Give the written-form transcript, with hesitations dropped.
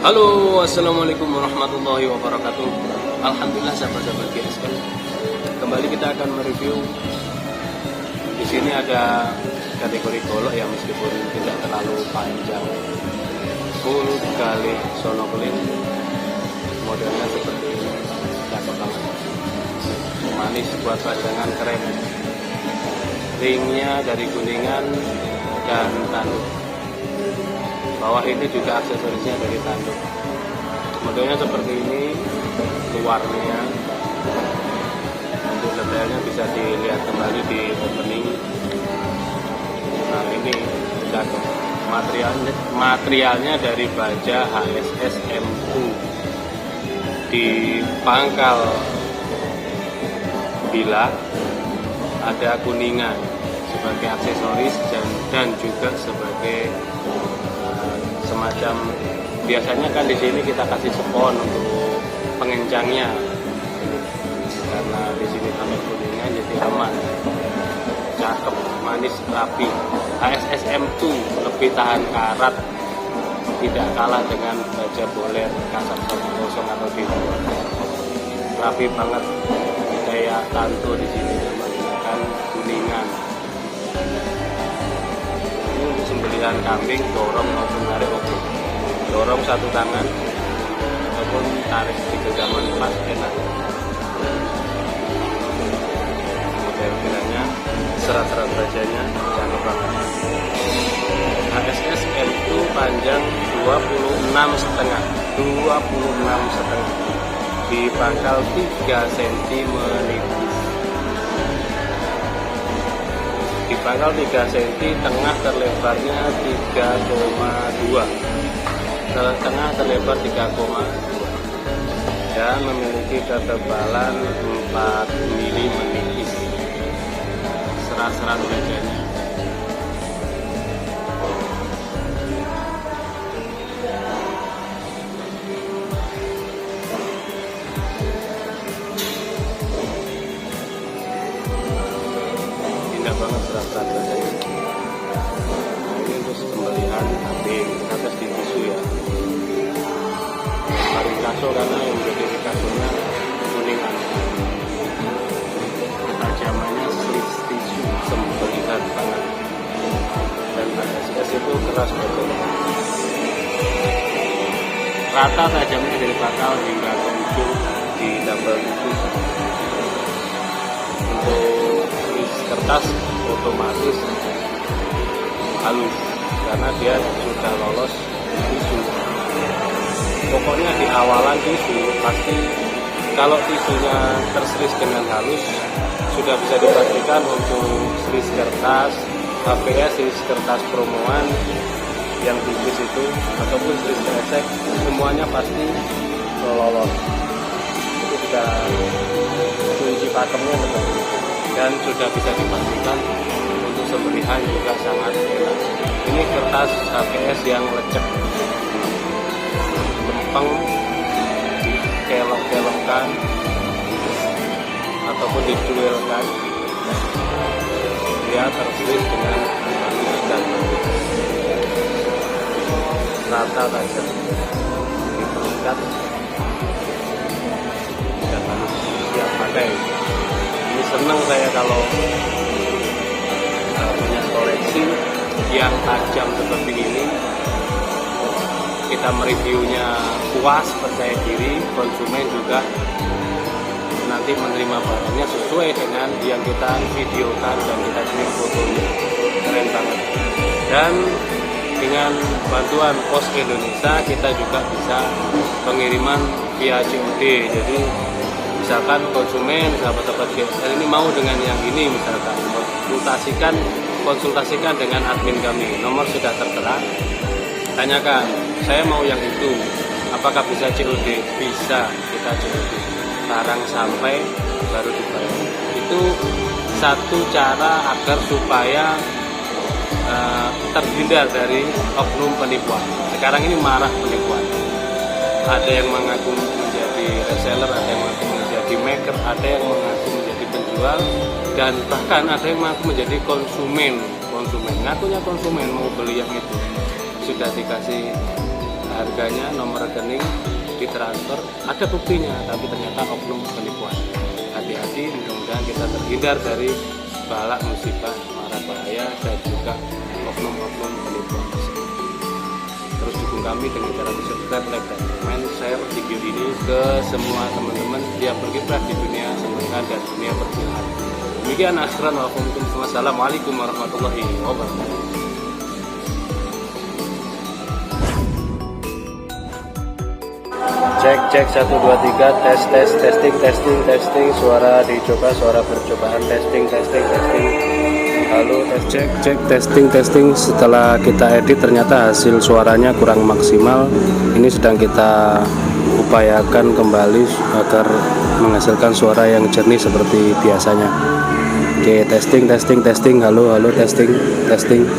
Halo, assalamualaikum warahmatullahi wabarakatuh. Alhamdulillah sahabat-sahabat GSM. Kembali kita akan mereview. Di sini ada kategori golok yang meskipun tidak terlalu panjang. Full kali sonoklin. Modelnya seperti ini. Cakep banget. Manis buat pajangan, keren. Ringnya dari kuningan dan tanduk. Bawah ini juga aksesorisnya dari tanduk. Modelnya seperti ini luarnya. Untuk detailnya bisa dilihat kembali di opening. Nah ini cakep. Materialnya dari baja HSS M2. Di pangkal bilah ada kuningan sebagai aksesoris dan juga sebagai semacam, biasanya kan di sini kita kasih spon untuk pengencangnya, karena di sini tambah kuningan jadi aman, cakep, manis, rapi. HSS M2 lebih tahan karat, tidak kalah dengan baja boler kasar 1.0 atau di luar. Rapi banget, kayak Tanto di sini menggunakan kuningan. Sembelihan kambing, dorong maupun tarik oke. Dorong satu tangan ataupun tarik di genggaman pas enak. Model kiranya, serat-serat bajanya cakep banget. HSS M2 panjang 26,5, di pangkal 3 cm menipis. Di pangkal 3 cm, tengah terlebarnya 3,2, tengah terlebar 3,2, dan memiliki ketebalan 4 mm menipis. Serat-serat bajanya. Indah banget serat-serat bajanya. Nah, ini untuk ini kita tes di tisu ya. Paling Picasso karena yang menjadi Picasso-nya kuningan. Tajamannya slit tisu terlihat banget. Dan HSS itu keras betul. Rata tajamnya dari pangkal hingga ke ujung di double tisu. Untuk kertas otomatis halus karena dia sudah lolos tisu. Pokoknya di awalan tisu pasti kalau tisunya terseris dengan halus sudah bisa dipastikan untuk seris kertas HPS, seris kertas promoan yang tipis itu ataupun seris kresek semuanya pasti lolos. Itu sudah kunci pakemnya betul dan sudah bisa dipastikan untuk sembelihan juga sangat enak. Ini kertas HPS yang lecek, lempeng, dikelok-kelokkan ataupun dicuilkan, dia terseris dengan halus dan rata tajam, diperlukan dan halus siap pakai. Ini senang saya kalau punya koleksi yang tajam seperti ini. Kita mereviewnya puas, percaya diri, konsumen juga nanti menerima barangnya sesuai dengan yang kita videokan dan kita kirim fotonya. Keren banget. Dan dengan bantuan Pos Indonesia kita juga bisa pengiriman via COD. Jadi misalkan konsumen, sahabat-sahabat GSL ini mau dengan yang ini, misalkan konsultasikan dengan admin kami, nomor sudah tertera, tanyakan, saya mau yang itu, apakah bisa COD? Bisa, kita COD, barang sampai baru dibayar. Itu satu cara agar supaya terhindar dari oknum penipuan. Sekarang ini marah penipuan, ada yang mengaku menjadi reseller, ada yang mengaku menjadi maker, ada yang mengaku menjadi penjual, dan bahkan ada yang mengaku menjadi konsumen. Ngakunya konsumen mau beli yang itu, sudah dikasih harganya, nomor rekening, ditransfer, ada buktinya, tapi ternyata oknum penipuan. Hati-hati, mudah-mudahan kita terhindar dari balak musibah, mara bahaya, dan juga oknum-oknum penipuan tersebut. Terus dukung kami dengan cara subscribe, like, dan komen, share video ini ke semua teman-teman yang berkiprah di dunia sembelihan dan dunia perfilman. Demikian, Assalamualaikum warahmatullahi wabarakatuh. Cek 1 2 3 testing, suara dicoba, suara percobaan, testing. Halo, cek testing. Setelah kita edit ternyata hasil suaranya kurang maksimal. Ini sedang kita upayakan kembali agar menghasilkan suara yang jernih seperti biasanya. Oke, testing. Halo, testing.